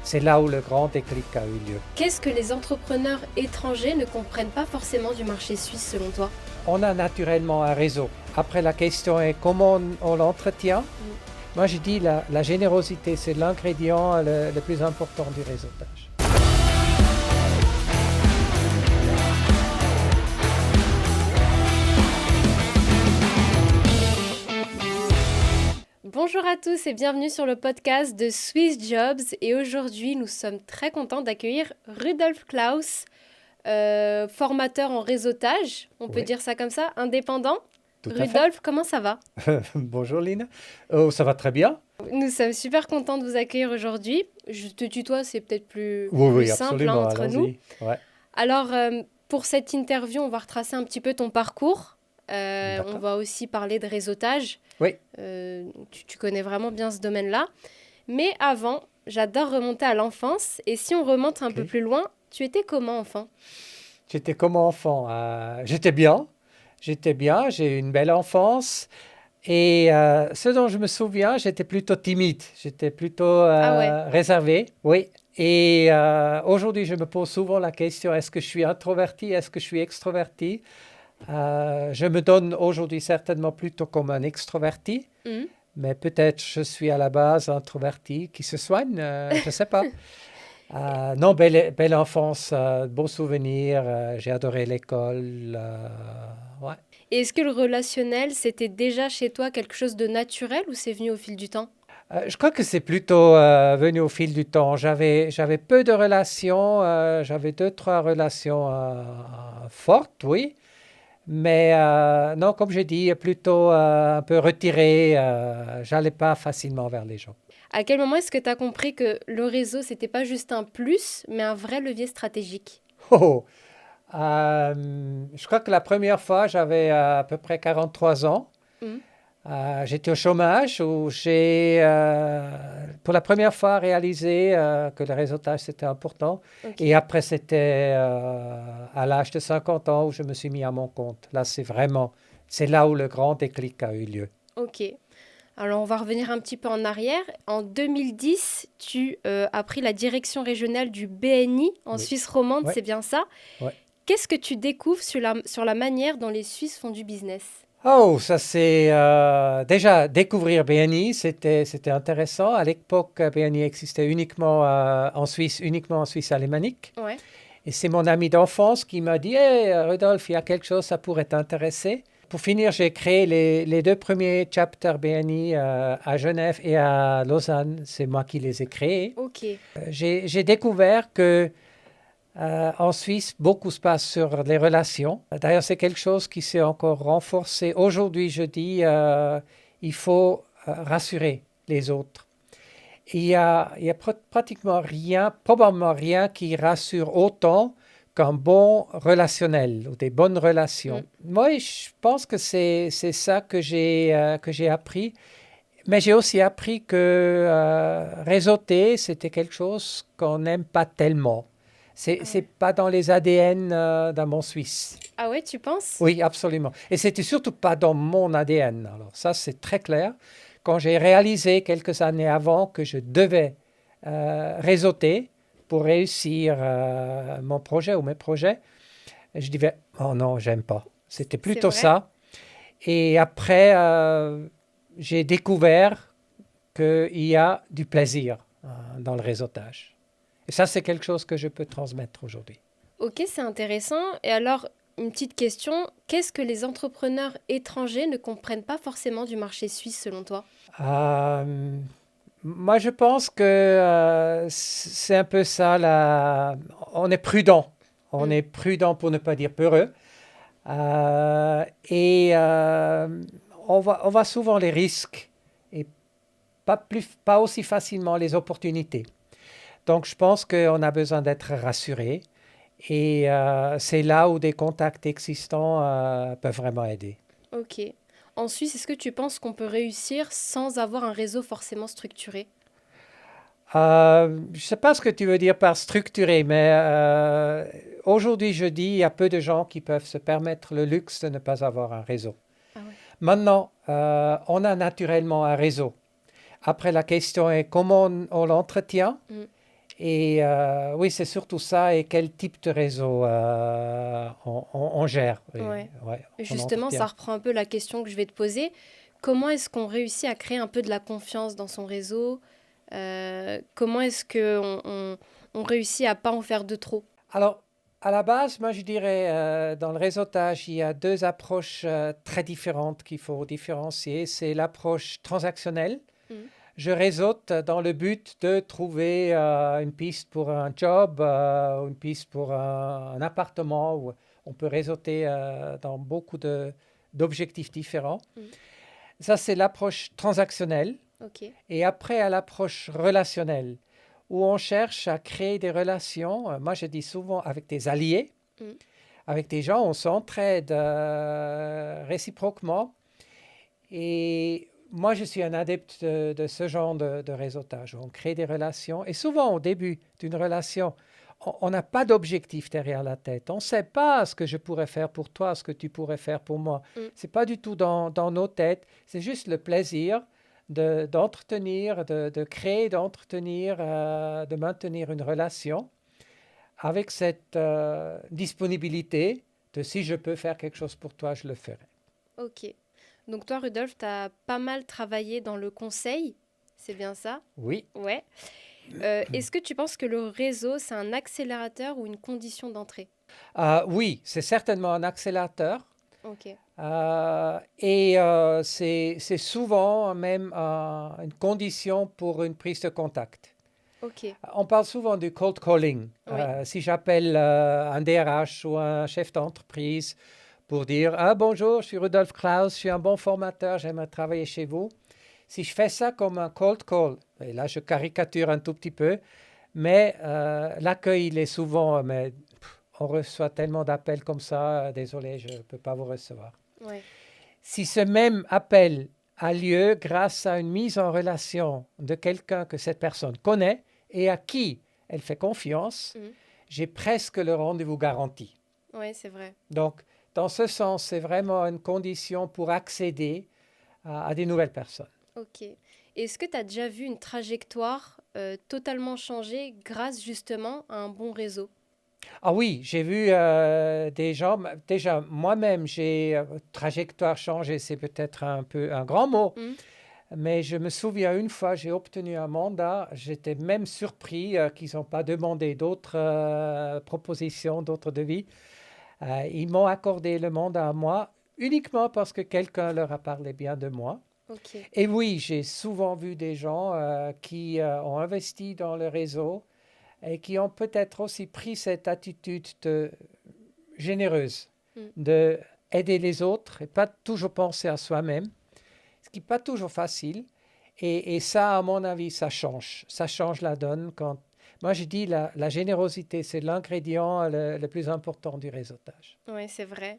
C'est là où le grand déclic a eu lieu. Qu'est-ce que les entrepreneurs étrangers ne comprennent pas forcément du marché suisse selon toi? On a naturellement un réseau. Après, la question est comment on l'entretient. Moi, je dis la générosité, c'est l'ingrédient le plus important du réseautage. Bonjour à tous et bienvenue sur le podcast de Swiss Jobs. Et aujourd'hui, nous sommes très contents d'accueillir Rudolf Klaus, formateur en réseautage, on peut Oui. dire ça comme ça, indépendant. Tout à fait. Rudolf, comment ça va? Bonjour Lina. Oh, ça va très bien. Nous sommes super contents de vous accueillir aujourd'hui. Je te tutoie, c'est peut-être plus Oui, simple absolument. entre nous. Allons-y. Ouais. Alors, pour cette interview, on va retracer un petit peu ton parcours. D'accord. On va aussi parler de réseautage. Oui. Tu connais vraiment bien ce domaine-là. Mais avant, j'adore remonter à l'enfance. Et si on remonte un peu plus loin, tu étais comment enfant? J'étais comme enfant. J'étais bien. J'ai eu une belle enfance. Et ce dont je me souviens, j'étais plutôt timide. J'étais plutôt réservé. Oui. Et aujourd'hui, je me pose souvent la question, est-ce que je suis introverti? Est-ce que je suis extroverti? Je me donne aujourd'hui certainement plutôt comme un extroverti. Mais peut-être je suis à la base introverti qui se soigne, je ne sais pas. Non, belle enfance, beaux souvenirs, j'ai adoré l'école. Ouais. Et est-ce que le relationnel, c'était déjà chez toi quelque chose de naturel ou c'est venu au fil du temps? Je crois que c'est plutôt venu au fil du temps. J'avais peu de relations, j'avais 2, 3 relations fortes, oui. Mais non, comme j'ai dit, plutôt un peu retiré, j'allais pas facilement vers les gens. À quel moment est-ce que tu as compris que le réseau, c'était pas juste un plus, mais un vrai levier stratégique? Oh, je crois que la première fois, j'avais à peu près 43 ans. J'étais au chômage où j'ai, pour la première fois, réalisé que le réseautage, c'était important. Okay. Et après, c'était à l'âge de 50 ans où je me suis mis à mon compte. Là, c'est là où le grand déclic a eu lieu. Ok. Alors, on va revenir un petit peu en arrière. En 2010, tu as pris la direction régionale du BNI en Suisse romande, Ouais. c'est bien ça? Ouais. Qu'est-ce que tu découvres sur la manière dont les Suisses font du business? Oh, ça c'est déjà découvrir BNI, c'était intéressant. À l'époque, BNI existait uniquement en Suisse alémanique. Ouais. Et c'est mon ami d'enfance qui m'a dit, hey, Rudolf, il y a quelque chose, ça pourrait t'intéresser. Pour finir, j'ai créé les 2 premiers chapters BNI à Genève et à Lausanne. C'est moi qui les ai créés. Ok. J'ai découvert que en Suisse, beaucoup se passe sur les relations. D'ailleurs, c'est quelque chose qui s'est encore renforcé. Aujourd'hui, je dis, il faut rassurer les autres. Il y a pratiquement rien, probablement rien qui rassure autant qu'un bon relationnel ou des bonnes relations. Moi, je pense que c'est ça que j'ai appris. Mais j'ai aussi appris que réseauter, c'était quelque chose qu'on n'aime pas tellement. C'est pas dans les ADN d'un bon Suisse. Ah ouais, tu penses? Oui, absolument. Et c'était surtout pas dans mon ADN. Alors ça, c'est très clair. Quand j'ai réalisé quelques années avant que je devais réseauter pour réussir mon projet ou mes projets, je disais, oh non, j'aime pas. C'était plutôt ça. Et après, j'ai découvert qu'il y a du plaisir dans le réseautage. Et ça, c'est quelque chose que je peux transmettre aujourd'hui. Ok, c'est intéressant. Et alors, une petite question, qu'est-ce que les entrepreneurs étrangers ne comprennent pas forcément du marché suisse selon toi? Moi, je pense que c'est un peu ça. On est prudent. On est prudent pour ne pas dire peureux. Et on voit souvent les risques et pas aussi facilement les opportunités. Donc, je pense qu'on a besoin d'être rassuré. Et c'est là où des contacts existants peuvent vraiment aider. Ok. En Suisse, est-ce que tu penses qu'on peut réussir sans avoir un réseau forcément structuré? Je ne sais pas ce que tu veux dire par structuré, mais aujourd'hui, je dis, il y a peu de gens qui peuvent se permettre le luxe de ne pas avoir un réseau. Ah ouais. Maintenant, on a naturellement un réseau. Après, la question est comment on l'entretient. Et oui, c'est surtout ça et quel type de réseau on gère. Ouais. Ouais, Et on justement, ça entretient. reprend un peu la question que je vais te poser. Comment est-ce qu'on réussit à créer un peu de la confiance dans son réseau? Comment est-ce qu'on réussit à pas en faire de trop? Alors, à la base, moi je dirais, dans le réseautage, il y a deux approches très différentes qu'il faut différencier. C'est l'approche transactionnelle. Mm. Je réseaute dans le but de trouver une piste pour un job, une piste pour un appartement. Où on peut réseauter dans d'objectifs différents. Mm. Ça, c'est l'approche transactionnelle. Ok. Et après, à l'approche relationnelle, où on cherche à créer des relations, moi je dis souvent avec des alliés, Mm. avec des gens, on s'entraide réciproquement. Et moi, je suis un adepte de ce genre de réseautage. On crée des relations. Et souvent, au début d'une relation, on n'a pas d'objectif derrière la tête. On ne sait pas ce que je pourrais faire pour toi, ce que tu pourrais faire pour moi. Mm. Ce n'est pas du tout dans nos têtes. C'est juste le plaisir d'entretenir, de créer, d'entretenir, de maintenir une relation avec cette disponibilité de si je peux faire quelque chose pour toi, je le ferai. Ok. Donc toi, Rudolf, tu as pas mal travaillé dans le conseil, c'est bien ça? Oui. Ouais. Est-ce que tu penses que le réseau, c'est un accélérateur ou une condition d'entrée? Oui, c'est certainement un accélérateur Ok. c'est souvent même une condition pour une prise de contact. Ok. On parle souvent du cold calling. Oui. Si j'appelle un DRH ou un chef d'entreprise pour dire ah, bonjour, je suis Rudolf Klaus, je suis un bon formateur, j'aimerais travailler chez vous. Si je fais ça comme un cold call, et là je caricature un tout petit peu, mais l'accueil il est souvent mais on reçoit tellement d'appels comme ça, désolé, je ne peux pas vous recevoir. Ouais. Si ce même appel a lieu grâce à une mise en relation de quelqu'un que cette personne connaît et à qui elle fait confiance, Mhm. j'ai presque le rendez-vous garanti. Ouais, c'est vrai. Donc, dans ce sens, c'est vraiment une condition pour accéder à des nouvelles personnes. Ok. Est-ce que tu as déjà vu une trajectoire totalement changer grâce justement à un bon réseau? Ah oui, j'ai vu des gens, déjà moi-même, j'ai trajectoire changée, c'est peut-être un peu un grand mot, Mhm. mais je me souviens une fois, j'ai obtenu un mandat, j'étais même surpris qu'ils n'ont pas demandé d'autres propositions, d'autres devis. Ils m'ont accordé le mandat à moi uniquement parce que quelqu'un leur a parlé bien de moi. Ok. Et oui, j'ai souvent vu des gens qui ont investi dans le réseau et qui ont peut-être aussi pris cette attitude généreuse Mhm. de aider les autres et pas toujours penser à soi-même, ce qui n'est pas toujours facile. Et ça, à mon avis, ça change. Ça change la donne quand... Moi, je dis la générosité, c'est l'ingrédient le plus important du réseautage. Ouais, c'est vrai.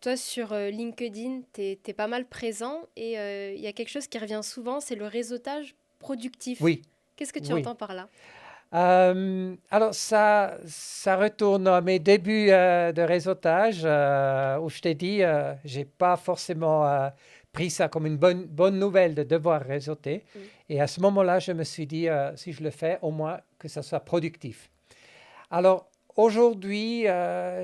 Toi, sur LinkedIn, t'es pas mal présent et il y a quelque chose qui revient souvent, c'est le réseautage productif. Oui, Qu'est-ce que tu oui. entends par là? Alors ça retourne à mes débuts de réseautage où je t'ai dit, j'ai pas forcément pris ça comme une bonne nouvelle de devoir réseauter. Mm. Et à ce moment-là, je me suis dit, si je le fais, au moins que ça soit productif. Alors aujourd'hui,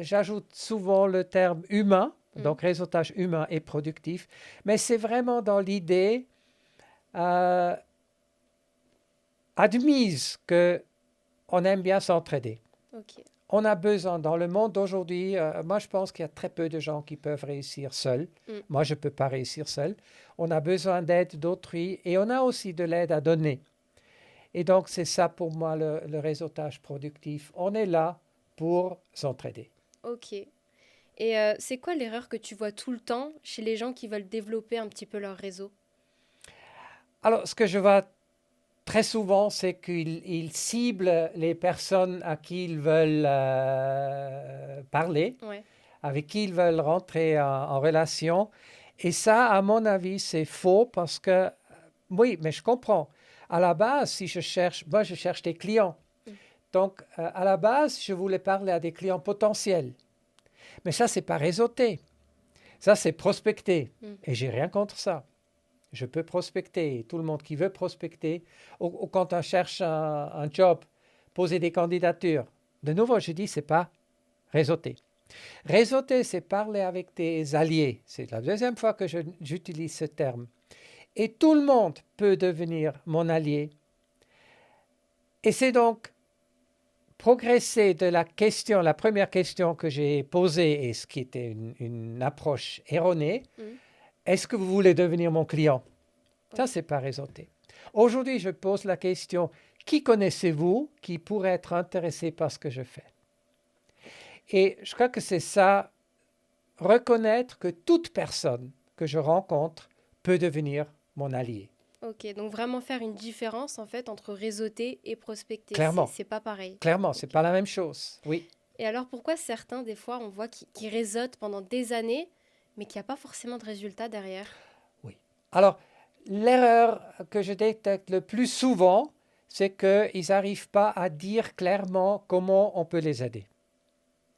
j'ajoute souvent le terme humain, Mm. donc réseautage humain et productif, mais c'est vraiment dans l'idée euh, admise que on aime bien s'entraider. Ok. On a besoin, dans le monde d'aujourd'hui, moi je pense qu'il y a très peu de gens qui peuvent réussir seuls. Mm. Moi, je ne peux pas réussir seul. On a besoin d'aide d'autrui et on a aussi de l'aide à donner. Et donc, c'est ça pour moi le réseautage productif. On est là pour s'entraider. Ok. Et c'est quoi l'erreur que tu vois tout le temps chez les gens qui veulent développer un petit peu leur réseau? Alors, ce que je vois très souvent, c'est qu'ils ciblent les personnes à qui ils veulent parler, Ouais. avec qui ils veulent rentrer en relation. Et ça, à mon avis, c'est faux parce que, oui, mais je comprends. À la base, si je cherche, moi, je cherche des clients. Mm. Donc, à la base, je voulais parler à des clients potentiels. Mais ça, c'est pas réseauter. Ça, c'est prospecter. Mm. Et j'ai rien contre ça. Je peux prospecter. Tout le monde qui veut prospecter, ou quand on cherche un job poser des candidatures. De nouveau, je dis, ce n'est pas réseauter. Réseauter, c'est parler avec tes alliés. C'est la deuxième fois que j'utilise ce terme. Et tout le monde peut devenir mon allié. Et c'est donc progresser de la première question que j'ai posée, et ce qui était une approche erronée, est-ce que vous voulez devenir mon client? Ça, c'est pas réseauter. Aujourd'hui, je pose la question, qui connaissez-vous qui pourrait être intéressé par ce que je fais? Et je crois que c'est ça, reconnaître que toute personne que je rencontre peut devenir mon allié. Ok, donc vraiment faire une différence en fait entre réseauter et prospecter. Clairement. C'est pas pareil. Clairement, c'est pas la même chose. Oui. Et alors pourquoi certains, des fois, on voit qui réseautent pendant des années, mais qu'il n'y a pas forcément de résultat derrière? Oui. Alors, l'erreur que je détecte le plus souvent, c'est qu'ils n'arrivent pas à dire clairement comment on peut les aider.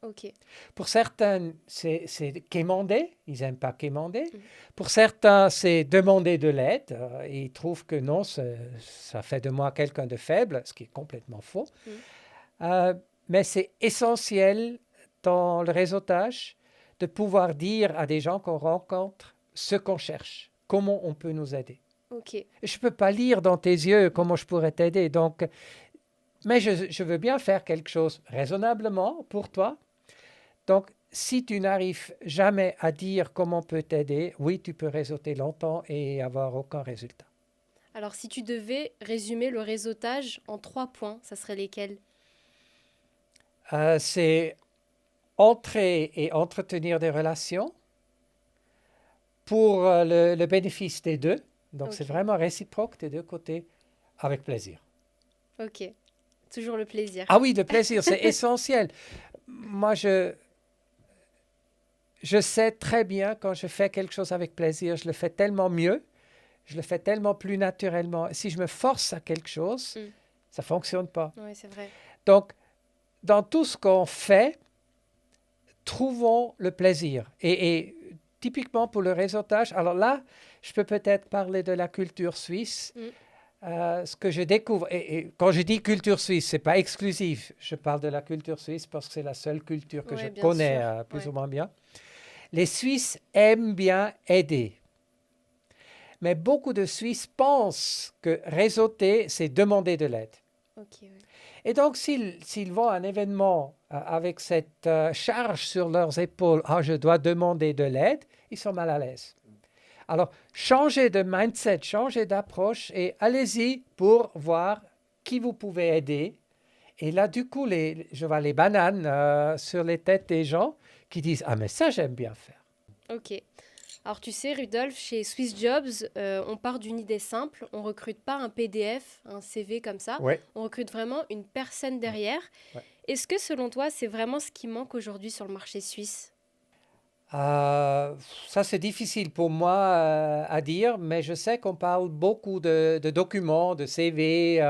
Ok. Pour certains, c'est quémander, ils n'aiment pas quémander. Pour certains, c'est demander de l'aide. Ils trouvent que non, ça fait de moi quelqu'un de faible, ce qui est complètement faux. Mais c'est essentiel dans le réseautage de pouvoir dire à des gens qu'on rencontre ce qu'on cherche, comment on peut nous aider. Ok. Je ne peux pas lire dans tes yeux comment je pourrais t'aider. Donc, mais je veux bien faire quelque chose raisonnablement pour toi. Donc, si tu n'arrives jamais à dire comment on peut t'aider, oui, tu peux réseauter longtemps et avoir aucun résultat. Alors, si tu devais résumer le réseautage en 3 points, ça serait lesquels? C'est entrer et entretenir des relations pour le bénéfice des deux. Donc, c'est vraiment réciproque des deux côtés, avec plaisir. Ok, toujours le plaisir. Ah oui, le plaisir, c'est essentiel. Moi, je sais très bien quand je fais quelque chose avec plaisir, je le fais tellement mieux, je le fais tellement plus naturellement. Si je me force à quelque chose, ça ne fonctionne pas. Oui, c'est vrai. Donc, dans tout ce qu'on fait, trouvons le plaisir. Et typiquement pour le réseautage, alors là, je peux peut-être parler de la culture suisse. Ce que je découvre, et quand je dis culture suisse, ce n'est pas exclusif. Je parle de la culture suisse parce que c'est la seule culture que je connais plus ou moins bien. Les Suisses aiment bien aider. Mais beaucoup de Suisses pensent que réseauter, c'est demander de l'aide. Okay, oui. Et donc, s'ils vont à un événement avec cette charge sur leurs épaules, « Ah, je dois demander de l'aide », ils sont mal à l'aise. Alors, changez de mindset, changez d'approche et allez-y pour voir qui vous pouvez aider. Et là, du coup, je vois les bananes sur les têtes des gens qui disent « Ah, mais ça, j'aime bien faire ». Ok. Alors, tu sais, Rudolf, chez Swiss Jobs, on part d'une idée simple. On ne recrute pas un PDF, un CV comme ça. Ouais. On recrute vraiment une personne derrière. Ouais. Est-ce que, selon toi, c'est vraiment ce qui manque aujourd'hui sur le marché suisse? Ça, c'est difficile pour moi à dire, mais je sais qu'on parle beaucoup de documents, de CV.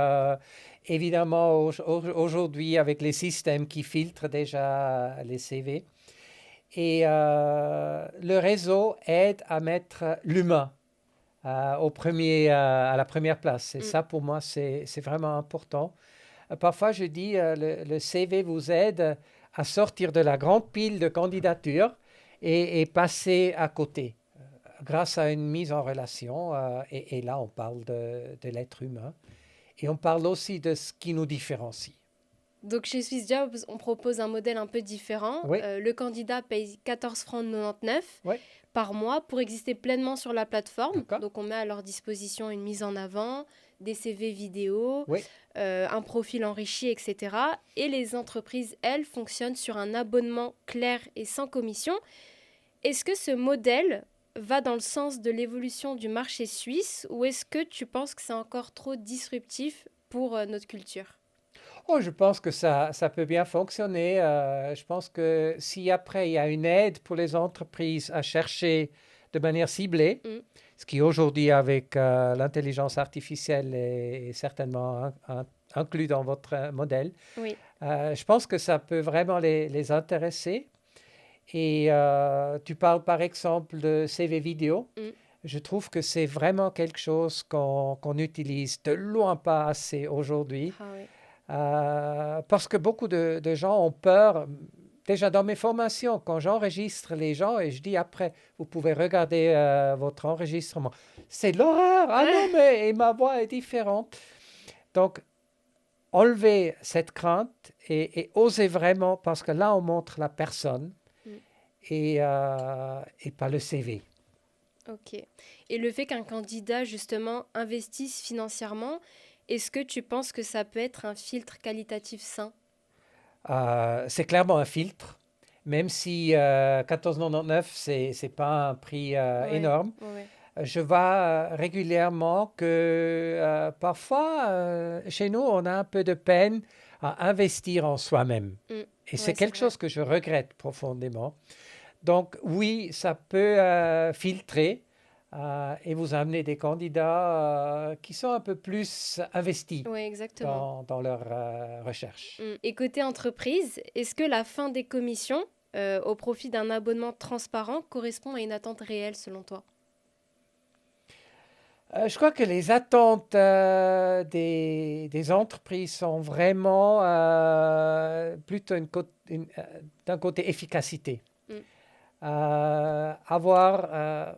Évidemment, aujourd'hui, avec les systèmes qui filtrent déjà les CV. Et le réseau aide à mettre l'humain à la première place. Et ça, pour moi, c'est vraiment important. Parfois, je dis, le CV vous aide à sortir de la grande pile de candidatures et passer à côté grâce à une mise en relation. Et là, on parle de l'être humain. Et on parle aussi de ce qui nous différencie. Donc, chez Swiss Jobs, on propose un modèle un peu différent. Oui. Le candidat paye 14 francs 99 Oui. par mois pour exister pleinement sur la plateforme. D'accord. Donc, on met à leur disposition une mise en avant, des CV vidéo, Oui. un profil enrichi, etc. Et les entreprises, elles, fonctionnent sur un abonnement clair et sans commission. Est-ce que ce modèle va dans le sens de l'évolution du marché suisse ou est-ce que tu penses que c'est encore trop disruptif pour notre culture? Oh, je pense que ça peut bien fonctionner. Je pense que si après il y a une aide pour les entreprises à chercher de manière ciblée, ce qui aujourd'hui avec l'intelligence artificielle est certainement inclus dans votre modèle, oui. Je pense que ça peut vraiment les intéresser. Et tu parles par exemple de CV vidéo. Je trouve que c'est vraiment quelque chose qu'on utilise de loin pas assez aujourd'hui. Ah, oui. Parce que beaucoup de gens ont peur. Déjà dans mes formations, quand j'enregistre les gens et je dis après, vous pouvez regarder votre enregistrement, c'est l'horreur. Ah non, mais et ma voix est différente. Donc, enlever cette crainte et oser vraiment, parce que là, on montre la personne Mm. et pas le CV. Ok. Et le fait qu'un candidat, justement, investisse financièrement, est-ce que tu penses que ça peut être un filtre qualitatif sain? C'est clairement un filtre, même si 14,99, c'est pas un prix Ouais, énorme. ouais, Je vois régulièrement que parfois, chez nous, on a un peu de peine à investir en soi-même. ouais. Et c'est Ouais, c'est quelque vrai. chose que je regrette profondément. Donc oui, ça peut filtrer et vous amener des candidats qui sont un peu plus investis Ouais, exactement. dans leur recherche. Et côté entreprise, est-ce que la fin des commissions au profit d'un abonnement transparent correspond à une attente réelle selon toi? Je crois que les attentes des entreprises sont vraiment plutôt d'un côté efficacité. Mm. Avoir,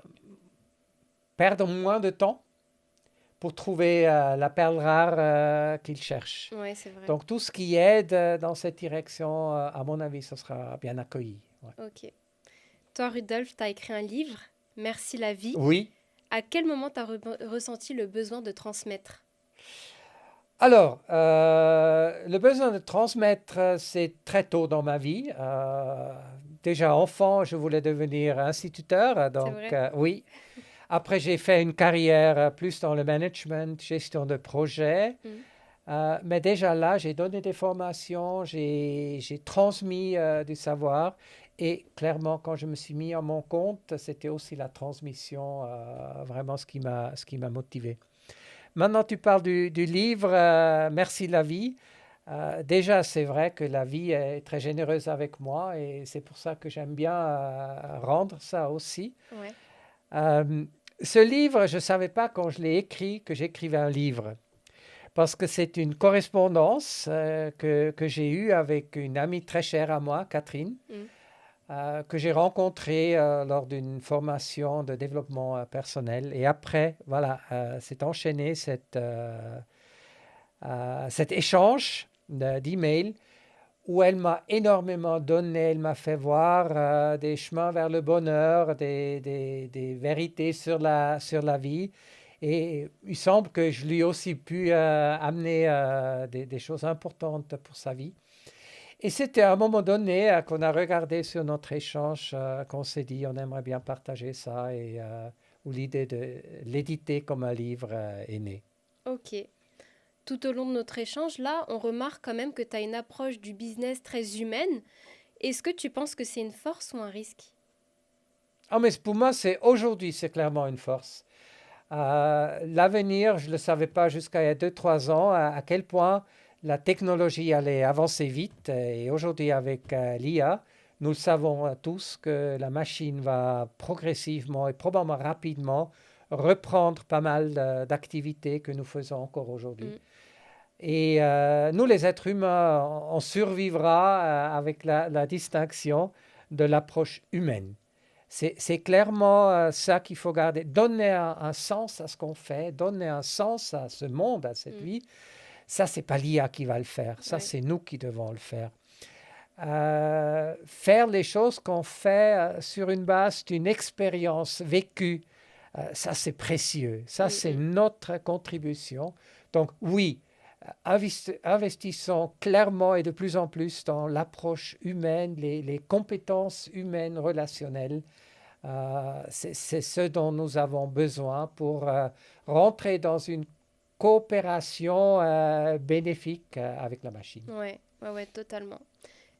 perdre moins de temps pour trouver la perle rare qu'ils cherchent. Ouais, c'est vrai. Donc tout ce qui aide dans cette direction, à mon avis, ce sera bien accueilli. Ouais. Ok. Toi, Rudolf, tu as écrit un livre, Merci la vie. Oui. À quel moment tu as ressenti le besoin de transmettre? Alors, le besoin de transmettre, c'est très tôt dans ma vie. Déjà enfant, je voulais devenir instituteur, C'est donc vrai? oui. Après, j'ai fait une carrière plus dans le management, gestion de projet. Mm. Mais déjà là, j'ai donné des formations, j'ai transmis du savoir. Et clairement, quand je me suis mis à mon compte, c'était aussi la transmission, vraiment ce qui m'a motivé. Maintenant, tu parles du livre Merci la vie. Déjà, c'est vrai que la vie est très généreuse avec moi et c'est pour ça que j'aime bien rendre ça aussi. Ouais. Euh, Ce livre, je ne savais pas quand je l'ai écrit que j'écrivais un livre parce que c'est une correspondance que j'ai eue avec une amie très chère à moi, Catherine, Mm. que j'ai rencontrée lors d'une formation de développement personnel. Et après, voilà, s'est enchaîné cet échange d'emails où elle m'a énormément donné, elle m'a fait voir des chemins vers le bonheur, des vérités sur la vie. Et il semble que je lui ai aussi pu amener des choses importantes pour sa vie. Et c'était à un moment donné qu'on a regardé sur notre échange, qu'on s'est dit on aimerait bien partager ça et où l'idée de l'éditer comme un livre est née. Ok. Tout au long de notre échange, là, on remarque quand même que tu as une approche du business très humaine. Est-ce que tu penses que c'est une force ou un risque? Ah, mais pour moi, c'est aujourd'hui, c'est clairement une force. L'avenir, je ne le savais pas jusqu'à il y a 2-3 ans, à quel point la technologie allait avancer vite. Et aujourd'hui, avec l'IA, nous le savons tous que la machine va progressivement et probablement rapidement reprendre pas mal d'activités que nous faisons encore aujourd'hui. Mm. Et nous, les êtres humains, on survivra avec la distinction de l'approche humaine. C'est clairement ça qu'il faut garder. Donner un sens à ce qu'on fait, donner un sens à ce monde, à cette Mm. vie. Ça, c'est pas l'IA qui va le faire. Ça, Ouais. c'est nous qui devons le faire. Faire les choses qu'on fait sur une base d'une expérience vécue, ça, c'est précieux. Ça, Mm, c'est mm. notre contribution. Donc, oui, investissons clairement et de plus en plus dans l'approche humaine, les compétences humaines relationnelles. C'est ce dont nous avons besoin pour rentrer dans une coopération bénéfique avec la machine. Ouais, ouais, ouais, totalement.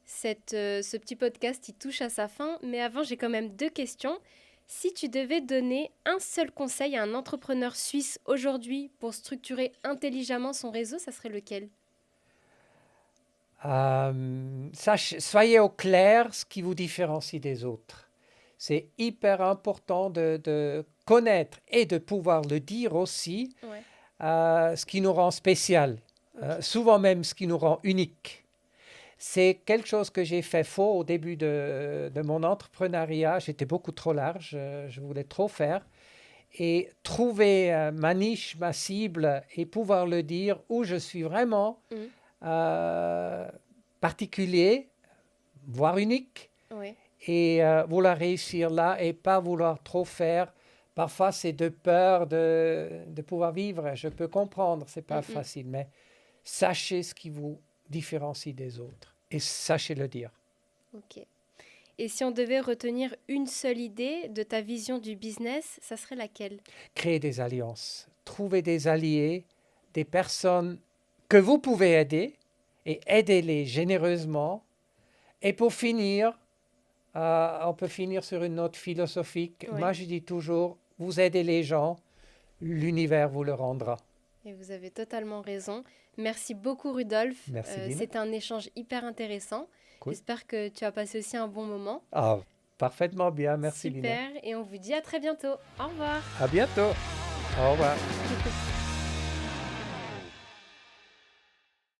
Ce petit podcast, il touche à sa fin, mais avant, j'ai quand même deux questions. Si tu devais donner un seul conseil à un entrepreneur suisse aujourd'hui pour structurer intelligemment son réseau, ça serait lequel? Soyez au clair ce qui vous différencie des autres. C'est hyper important de connaître et de pouvoir le dire aussi, Ouais. ce qui nous rend spécial. souvent même ce qui nous rend unique. C'est quelque chose que j'ai fait faux au début de mon entrepreneuriat. J'étais beaucoup trop large, je voulais trop faire. Et trouver ma niche, ma cible et pouvoir le dire où je suis vraiment euh, particulier, voire unique, Oui. et vouloir réussir là et pas vouloir trop faire. Parfois, c'est de peur de pouvoir vivre. Je peux comprendre, c'est pas facile, mais sachez ce qui vous différencie des autres et sachez le dire. Ok. Et si on devait retenir une seule idée de ta vision du business, ça serait laquelle? Créez des alliances, trouvez des alliés, des personnes que vous pouvez aider et aidez-les généreusement. Et pour finir, on peut finir sur une note philosophique. Oui. Moi, je dis toujours, vous aidez les gens, l'univers vous le rendra. Et vous avez totalement raison. Merci beaucoup, Rudolf. Merci, Dina. C'était un échange hyper intéressant. Cool. J'espère que tu as passé aussi un bon moment. Ah, parfaitement bien, merci Lina. Super. Et on vous dit à très bientôt. Au revoir. À bientôt. Au revoir.